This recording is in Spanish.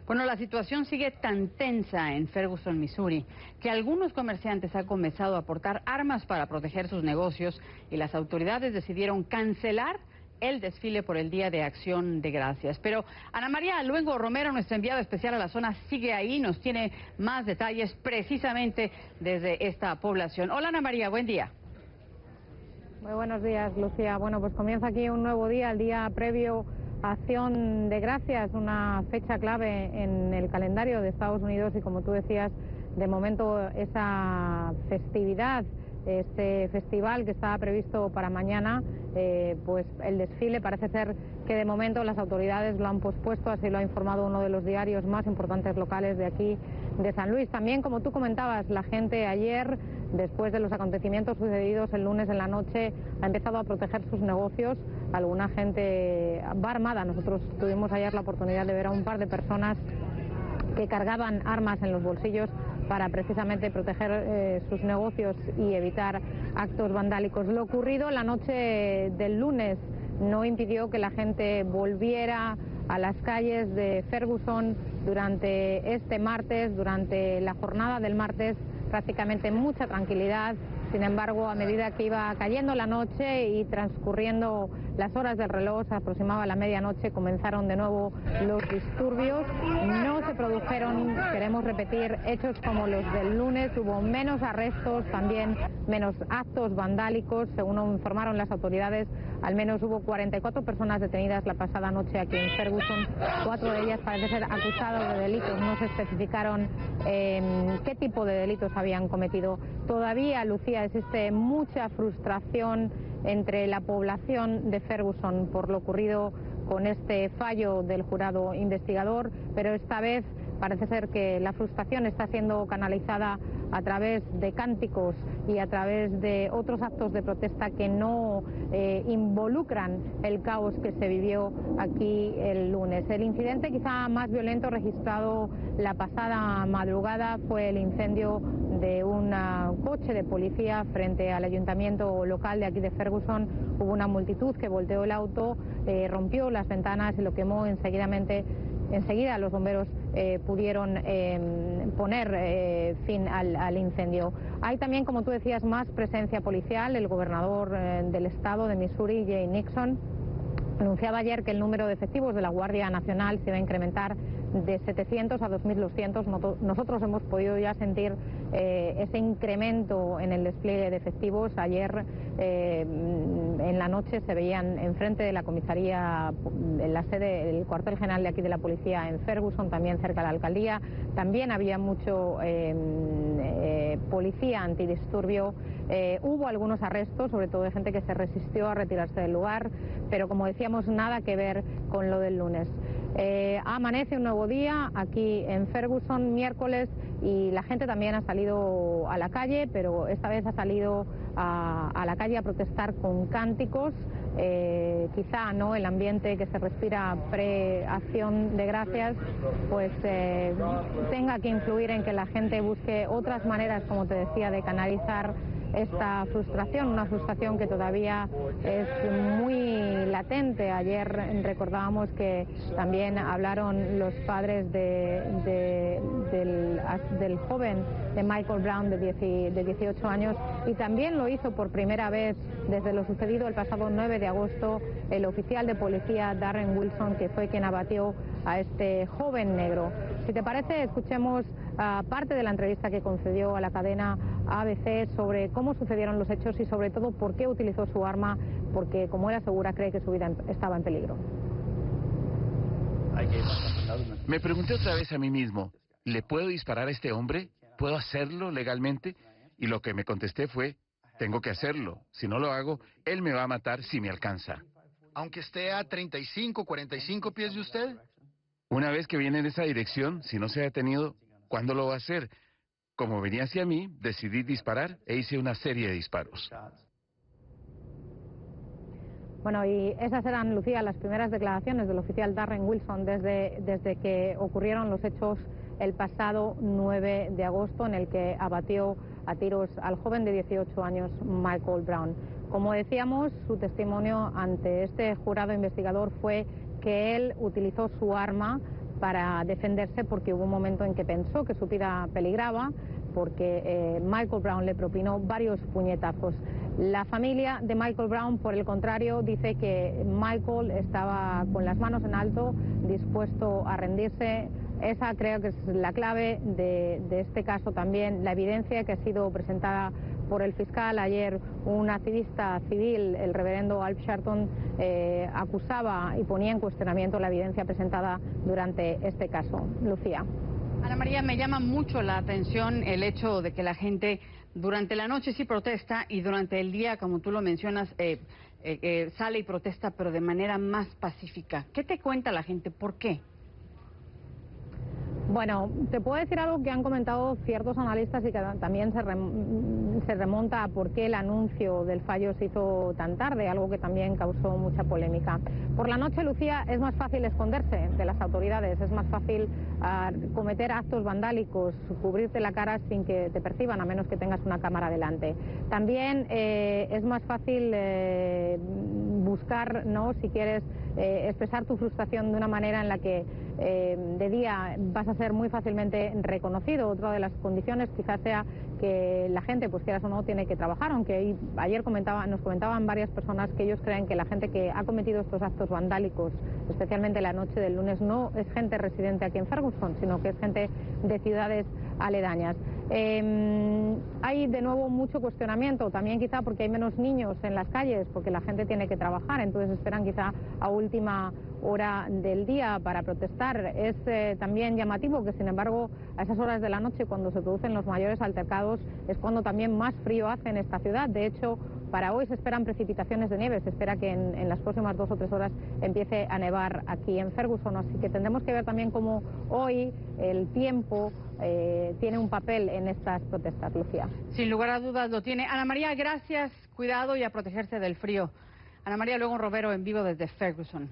Bueno, la situación sigue tan tensa en Ferguson, Missouri, que algunos comerciantes han comenzado a portar armas para proteger sus negocios y las autoridades decidieron cancelar el desfile por el Día de Acción de Gracias. Pero Ana María Luengo Romero, nuestra enviada especial a la zona, sigue ahí, nos tiene más detalles precisamente desde esta población. Hola Ana María, buen día. Muy buenos días, Lucía. Bueno, pues comienza aquí un nuevo día, el día previo a Acción de Gracias, una fecha clave en el calendario de Estados Unidos y, como tú decías, de momento esa festividad, este festival que estaba previsto para mañana, pues el desfile parece ser que de momento las autoridades lo han pospuesto, así lo ha informado uno de los diarios más importantes locales de aquí, de San Luis. También, como tú comentabas, la gente ayer, después de los acontecimientos sucedidos el lunes en la noche, ha empezado a proteger sus negocios. Alguna gente va armada. Nosotros tuvimos ayer la oportunidad de ver a un par de personas que cargaban armas en los bolsillos para precisamente proteger sus negocios y evitar actos vandálicos. Lo ocurrido la noche del lunes no impidió que la gente volviera a las calles de Ferguson durante este martes, durante la jornada del martes, prácticamente mucha tranquilidad. Sin embargo, a medida que iba cayendo la noche y transcurriendo las horas del reloj, se aproximaba la medianoche, comenzaron de nuevo los disturbios. No se produjeron, queremos repetir, hechos como los del lunes. Hubo menos arrestos, también menos actos vandálicos. Según informaron las autoridades, al menos hubo 44 personas detenidas la pasada noche aquí en Ferguson. 4 de ellas parece ser acusadas de delitos. No se especificaron qué tipo de delitos habían cometido. Todavía, Lucía, existe mucha frustración entre la población de Ferguson por lo ocurrido con este fallo del jurado investigador, pero esta vez parece ser que la frustración está siendo canalizada a través de cánticos y a través de otros actos de protesta que no involucran el caos que se vivió aquí el lunes. El incidente quizá más violento registrado la pasada madrugada fue el incendio de un coche de policía frente al ayuntamiento local de aquí de Ferguson. Hubo una multitud que volteó el auto, rompió las ventanas y lo quemó enseguida los bomberos pudieron poner fin al incendio. Hay también, como tú decías, más presencia policial. El gobernador del estado de Missouri, Jay Nixon, anunciaba ayer que el número de efectivos de la Guardia Nacional se va a incrementar de 700 a 2.200. Nosotros hemos podido ya sentir ese incremento en el despliegue de efectivos. Ayer en la noche se veían enfrente de la comisaría, en la sede, el cuartel general de aquí de la policía en Ferguson, también cerca de la alcaldía. También había mucho policía antidisturbio. Hubo algunos arrestos, sobre todo de gente que se resistió a retirarse del lugar, pero como decíamos, nada que ver con lo del lunes. Amanece un nuevo día aquí en Ferguson, miércoles, y la gente también ha salido a la calle, pero esta vez ha salido a la calle a protestar con cánticos. Quizá no el ambiente que se respira pre-acción de gracias pues tenga que influir en que la gente busque otras maneras, como te decía, de canalizar esta frustración, una frustración que todavía es muy latente. Ayer recordábamos que también hablaron los padres del joven, de Michael Brown, de 18 años, y también lo hizo por primera vez desde lo sucedido el pasado 9 de agosto el oficial de policía Darren Wilson, que fue quien abatió a este joven negro. Si te parece, escuchemos parte de la entrevista que concedió a la cadena ABC sobre cómo sucedieron los hechos y sobre todo por qué utilizó su arma, porque, como él asegura, cree que su vida estaba en peligro. Me pregunté otra vez a mí mismo, ¿le puedo disparar a este hombre? ¿Puedo hacerlo legalmente? Y lo que me contesté fue, tengo que hacerlo. Si no lo hago, él me va a matar si me alcanza. Aunque esté a 35, 45 pies de usted. Una vez que viene en esa dirección, si no se ha detenido, ¿cuándo lo va a hacer? Como venía hacia mí, decidí disparar e hice una serie de disparos. Bueno, y esas eran, Lucía, las primeras declaraciones del oficial Darren Wilson desde que ocurrieron los hechos el pasado 9 de agosto, en el que abatió a tiros al joven de 18 años, Michael Brown. Como decíamos, su testimonio ante este jurado investigador fue que él utilizó su arma para defenderse, porque hubo un momento en que pensó que su vida peligraba, porque Michael Brown le propinó varios puñetazos. La familia de Michael Brown, por el contrario, dice que Michael estaba con las manos en alto, dispuesto a rendirse. Esa creo que es la clave de este caso también, la evidencia que ha sido presentada por el fiscal. Ayer un activista civil, el reverendo Alp Sharpton, acusaba y ponía en cuestionamiento la evidencia presentada durante este caso. Lucía. Ana María, me llama mucho la atención el hecho de que la gente durante la noche sí protesta y durante el día, como tú lo mencionas, sale y protesta, pero de manera más pacífica. ¿Qué te cuenta la gente? ¿Por qué? Bueno, te puedo decir algo que han comentado ciertos analistas y que también se remonta a por qué el anuncio del fallo se hizo tan tarde, algo que también causó mucha polémica. Por la noche, Lucía, es más fácil esconderse de las autoridades, es más fácil cometer actos vandálicos, cubrirte la cara sin que te perciban, a menos que tengas una cámara delante. También es más fácil buscar, ¿no?, si quieres expresar tu frustración de una manera en la que de día vas a ser muy fácilmente reconocido. Otra de las condiciones quizás sea que la gente, pues quieras o no, tiene que trabajar, aunque ayer nos comentaban varias personas que ellos creen que la gente que ha cometido estos actos vandálicos, especialmente la noche del lunes, no es gente residente aquí en Ferguson, sino que es gente de ciudades aledañas. Hay de nuevo mucho cuestionamiento, también quizá porque hay menos niños en las calles, porque la gente tiene que trabajar, entonces esperan quizá a última hora del día para protestar. Es también llamativo que, sin embargo, a esas horas de la noche, cuando se producen los mayores altercados, es cuando también más frío hace en esta ciudad. De hecho, para hoy se esperan precipitaciones de nieve, se espera que en las próximas 2 o 3 horas empiece a nevar aquí en Ferguson, así que tendremos que ver también cómo hoy el tiempo tiene un papel en estas protestas, Lucía. Sin lugar a dudas lo tiene. Ana María, gracias, cuidado y a protegerse del frío. Ana María Luego Robero en vivo desde Ferguson.